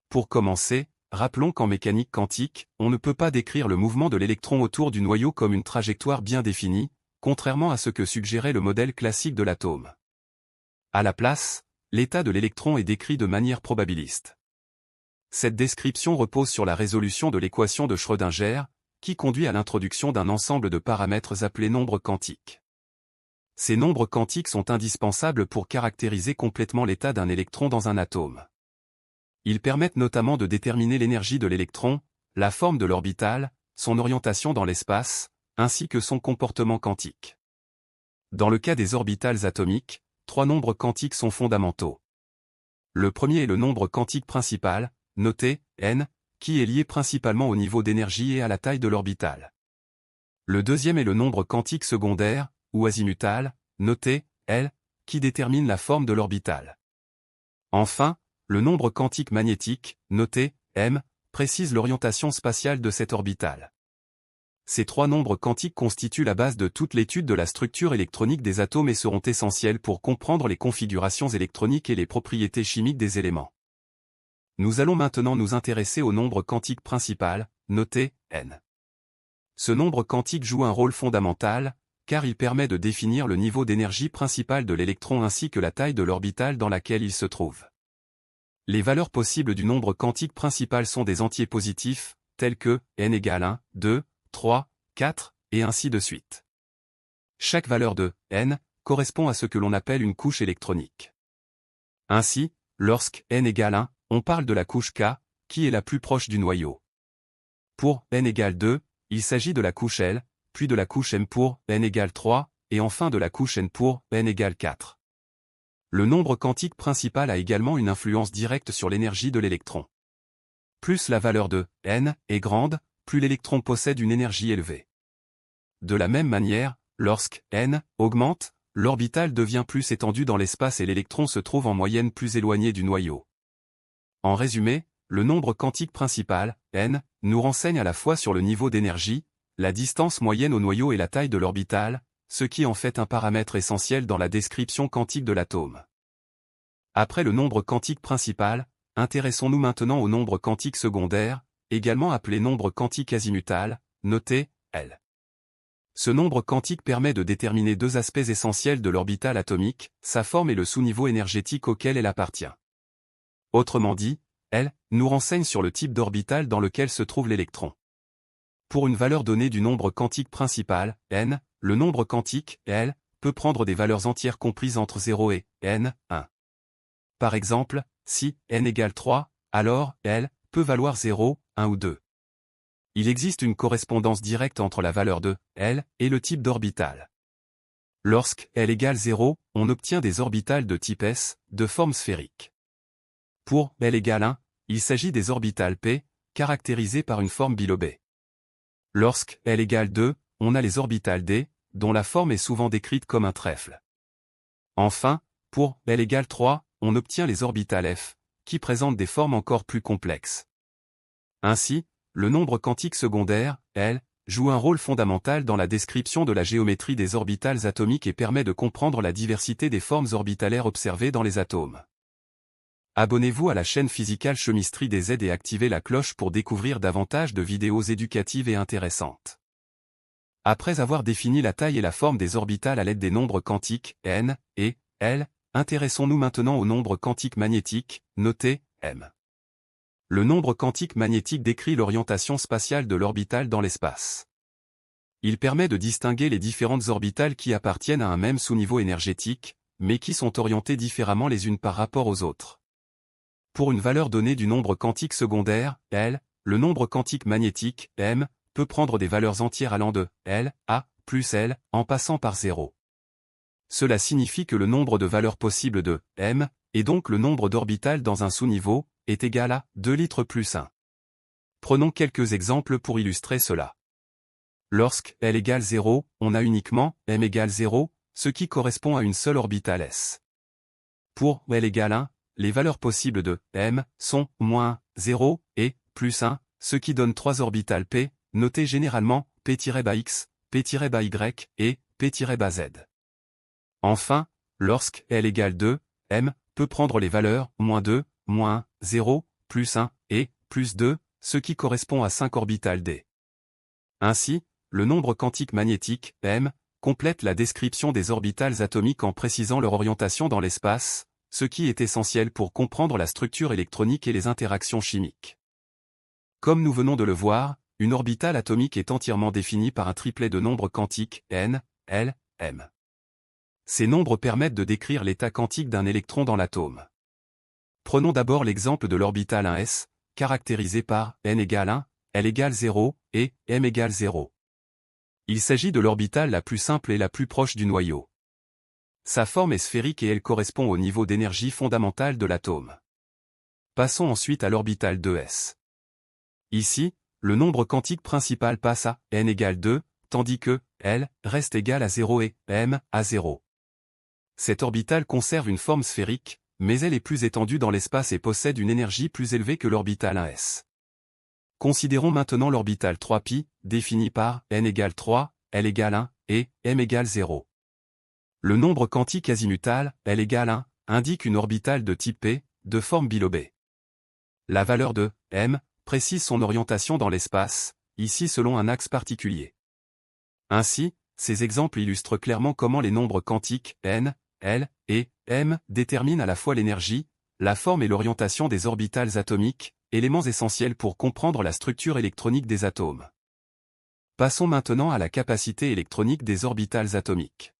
Pour commencer, rappelons qu'en mécanique quantique, on ne peut pas décrire le mouvement de l'électron autour du noyau comme une trajectoire bien définie, contrairement à ce que suggérait le modèle classique de l'atome. À la place, l'état de l'électron est décrit de manière probabiliste. Cette description repose sur la résolution de l'équation de Schrödinger, qui conduit à l'introduction d'un ensemble de paramètres appelés nombres quantiques. Ces nombres quantiques sont indispensables pour caractériser complètement l'état d'un électron dans un atome. Ils permettent notamment de déterminer l'énergie de l'électron, la forme de l'orbital, son orientation dans l'espace, ainsi que son comportement quantique. Dans le cas des orbitales atomiques, 3 nombres quantiques sont fondamentaux. Le premier est le nombre quantique principal, noté n, qui est lié principalement au niveau d'énergie et à la taille de l'orbital. Le deuxième est le nombre quantique secondaire, ou azimutal, noté L, qui détermine la forme de l'orbital. Enfin, le nombre quantique magnétique, noté M, précise l'orientation spatiale de cette orbitale. Ces 3 nombres quantiques constituent la base de toute l'étude de la structure électronique des atomes et seront essentiels pour comprendre les configurations électroniques et les propriétés chimiques des éléments. Nous allons maintenant nous intéresser au nombre quantique principal, noté N. Ce nombre quantique joue un rôle fondamental, car il permet de définir le niveau d'énergie principal de l'électron ainsi que la taille de l'orbitale dans laquelle il se trouve. Les valeurs possibles du nombre quantique principal sont des entiers positifs, tels que n égale 1, 2, 3, 4, et ainsi de suite. Chaque valeur de n correspond à ce que l'on appelle une couche électronique. Ainsi, lorsque n égale 1, on parle de la couche K, qui est la plus proche du noyau. Pour n égale 2, il s'agit de la couche L, puis de la couche M pour n égale 3, et enfin de la couche N pour n égale 4. Le nombre quantique principal a également une influence directe sur l'énergie de l'électron. Plus la valeur de n est grande, plus l'électron possède une énergie élevée. De la même manière, lorsque n augmente, l'orbital devient plus étendu dans l'espace et l'électron se trouve en moyenne plus éloigné du noyau. En résumé, le nombre quantique principal, n, nous renseigne à la fois sur le niveau d'énergie, la distance moyenne au noyau et la taille de l'orbital, ce qui en fait un paramètre essentiel dans la description quantique de l'atome. Après le nombre quantique principal, intéressons-nous maintenant au nombre quantique secondaire, également appelé nombre quantique azimutal, noté L. Ce nombre quantique permet de déterminer 2 aspects essentiels de l'orbital atomique, sa forme et le sous-niveau énergétique auquel elle appartient. Autrement dit, L nous renseigne sur le type d'orbital dans lequel se trouve l'électron. Pour une valeur donnée du nombre quantique principal, n, le nombre quantique, L, peut prendre des valeurs entières comprises entre 0 et n, 1. Par exemple, si n égale 3, alors L peut valoir 0, 1 ou 2. Il existe une correspondance directe entre la valeur de L et le type d'orbital. Lorsque L égale 0, on obtient des orbitales de type S, de forme sphérique. Pour L égale 1, il s'agit des orbitales p, caractérisées par une forme bilobée. Lorsque L égale 2, on a les orbitales d, dont la forme est souvent décrite comme un trèfle. Enfin, pour L égale 3, on obtient les orbitales f, qui présentent des formes encore plus complexes. Ainsi, le nombre quantique secondaire, L, joue un rôle fondamental dans la description de la géométrie des orbitales atomiques et permet de comprendre la diversité des formes orbitalaires observées dans les atomes. Abonnez-vous à la chaîne Physical Chemistry des Z et activez la cloche pour découvrir davantage de vidéos éducatives et intéressantes. Après avoir défini la taille et la forme des orbitales à l'aide des nombres quantiques n et L, intéressons-nous maintenant au nombre quantique magnétique, noté M. Le nombre quantique magnétique décrit l'orientation spatiale de l'orbital dans l'espace. Il permet de distinguer les différentes orbitales qui appartiennent à un même sous-niveau énergétique, mais qui sont orientées différemment les unes par rapport aux autres. Pour une valeur donnée du nombre quantique secondaire, L, le nombre quantique magnétique, M, peut prendre des valeurs entières allant de L à plus L, en passant par 0. Cela signifie que le nombre de valeurs possibles de M, et donc le nombre d'orbitales dans un sous-niveau, est égal à 2 litres plus 1. Prenons quelques exemples pour illustrer cela. Lorsque L égale 0, on a uniquement M égale 0, ce qui correspond à une seule orbitale S. Pour L égale 1, les valeurs possibles de M sont moins 0 et plus 1, ce qui donne 3 orbitales P, notées généralement P-X, P-Y et P-Z. Enfin, lorsque L égale 2, M peut prendre les valeurs moins 2, moins 0, plus 1, et plus 2, ce qui correspond à 5 orbitales d. Ainsi, le nombre quantique magnétique, m, complète la description des orbitales atomiques en précisant leur orientation dans l'espace, ce qui est essentiel pour comprendre la structure électronique et les interactions chimiques. Comme nous venons de le voir, une orbitale atomique est entièrement définie par un triplet de nombres quantiques, n, l, m. Ces nombres permettent de décrire l'état quantique d'un électron dans l'atome. Prenons d'abord l'exemple de l'orbitale 1s, caractérisé par n égale 1, l égale 0, et m égale 0. Il s'agit de l'orbitale la plus simple et la plus proche du noyau. Sa forme est sphérique et elle correspond au niveau d'énergie fondamentale de l'atome. Passons ensuite à l'orbitale 2s. Ici, le nombre quantique principal passe à n égale 2, tandis que L reste égal à 0 et M à 0. Cette orbitale conserve une forme sphérique, mais elle est plus étendue dans l'espace et possède une énergie plus élevée que l'orbitale 1s. Considérons maintenant l'orbitale 3π, définie par n égale 3, L égale 1, et M égale 0. Le nombre quantique azimutal, L égale 1, indique une orbitale de type P, de forme bilobée. La valeur de M précise son orientation dans l'espace, ici selon un axe particulier. Ainsi, ces exemples illustrent clairement comment les nombres quantiques n, l et m déterminent à la fois l'énergie, la forme et l'orientation des orbitales atomiques, éléments essentiels pour comprendre la structure électronique des atomes. Passons maintenant à la capacité électronique des orbitales atomiques.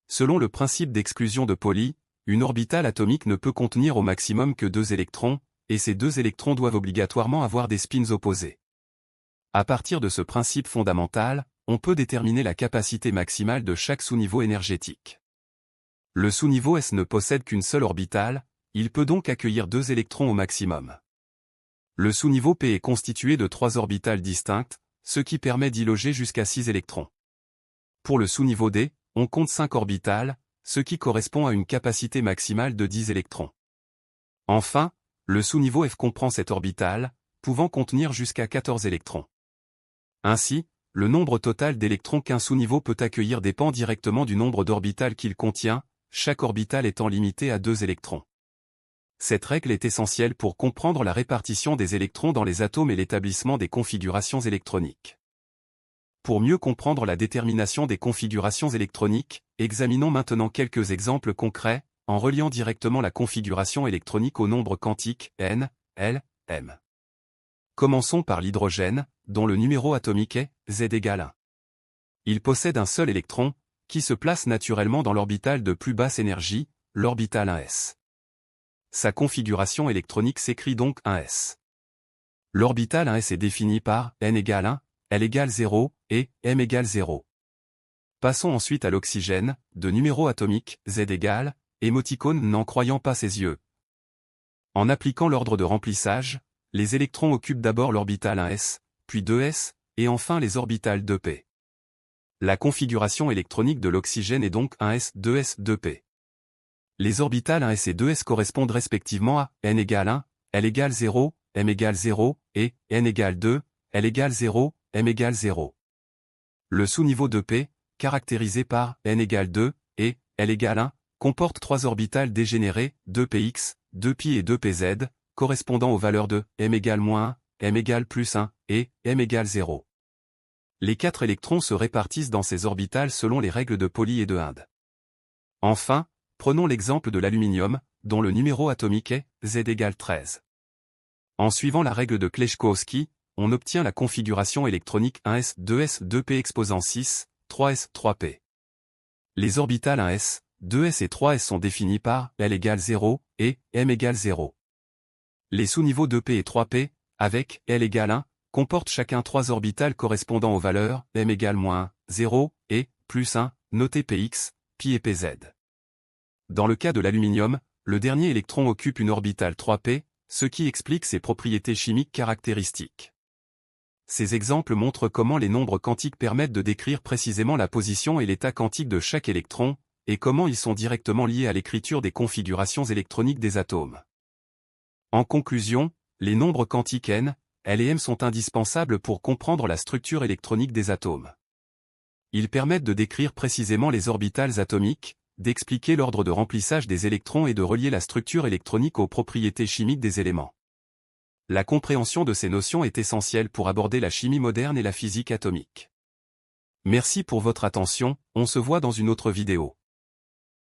Selon le principe d'exclusion de Pauli, une orbitale atomique ne peut contenir au maximum que 2 électrons, et ces 2 électrons doivent obligatoirement avoir des spins opposés. À partir de ce principe fondamental, on peut déterminer la capacité maximale de chaque sous-niveau énergétique. Le sous-niveau S ne possède qu'une seule orbitale, il peut donc accueillir 2 électrons au maximum. Le sous-niveau P est constitué de 3 orbitales distinctes, ce qui permet d'y loger jusqu'à 6 électrons. Pour le sous-niveau D, on compte 5 orbitales, ce qui correspond à une capacité maximale de 10 électrons. Enfin, le sous-niveau F comprend cette orbitale, pouvant contenir jusqu'à 14 électrons. Ainsi, le nombre total d'électrons qu'un sous-niveau peut accueillir dépend directement du nombre d'orbitales qu'il contient, chaque orbitale étant limitée à 2 électrons. Cette règle est essentielle pour comprendre la répartition des électrons dans les atomes et l'établissement des configurations électroniques. Pour mieux comprendre la détermination des configurations électroniques, examinons maintenant quelques exemples concrets, en reliant directement la configuration électronique au nombre quantique n, l, m. Commençons par l'hydrogène, dont le numéro atomique est Z égale 1. Il possède un seul électron, qui se place naturellement dans l'orbitale de plus basse énergie, l'orbitale 1s. Sa configuration électronique s'écrit donc 1s. L'orbitale 1s est définie par n égale 1, l égale 0, et m égale 0. Passons ensuite à l'oxygène, de numéro atomique Z égale, émoticône n'en croyant pas ses yeux. En appliquant l'ordre de remplissage, les électrons occupent d'abord l'orbitale 1s, puis 2s, et enfin les orbitales 2p. La configuration électronique de l'oxygène est donc 1s, 2s, 2p. Les orbitales 1s et 2s correspondent respectivement à n égale 1, l égale 0, m égale 0, et n égale 2, l égale 0, m égale 0. Le sous-niveau 2p, caractérisé par n égale 2, et l égale 1, comporte 3 orbitales dégénérées, 2px, 2pi et 2pz, correspondant aux valeurs de m égale -1, m égale +1, et m égale 0. Les 4 électrons se répartissent dans ces orbitales selon les règles de Pauli et de Hind. Enfin, prenons l'exemple de l'aluminium, dont le numéro atomique est Z égale 13. En suivant la règle de Kleshkowski, on obtient la configuration électronique 1s, 2s, 2p exposant 6, 3s, 3p. Les orbitales 1s, 2s et 3s sont définies par L égale 0 et M égale 0. Les sous-niveaux 2p et 3p, avec L égale 1, comportent chacun 3 orbitales correspondant aux valeurs M égale -1, 0 et +1, notées px, pi et pz. Dans le cas de l'aluminium, le dernier électron occupe une orbitale 3p, ce qui explique ses propriétés chimiques caractéristiques. Ces exemples montrent comment les nombres quantiques permettent de décrire précisément la position et l'état quantique de chaque électron, et comment ils sont directement liés à l'écriture des configurations électroniques des atomes. En conclusion, les nombres quantiques n, l et m sont indispensables pour comprendre la structure électronique des atomes. Ils permettent de décrire précisément les orbitales atomiques, d'expliquer l'ordre de remplissage des électrons et de relier la structure électronique aux propriétés chimiques des éléments. La compréhension de ces notions est essentielle pour aborder la chimie moderne et la physique atomique. Merci pour votre attention, on se voit dans une autre vidéo.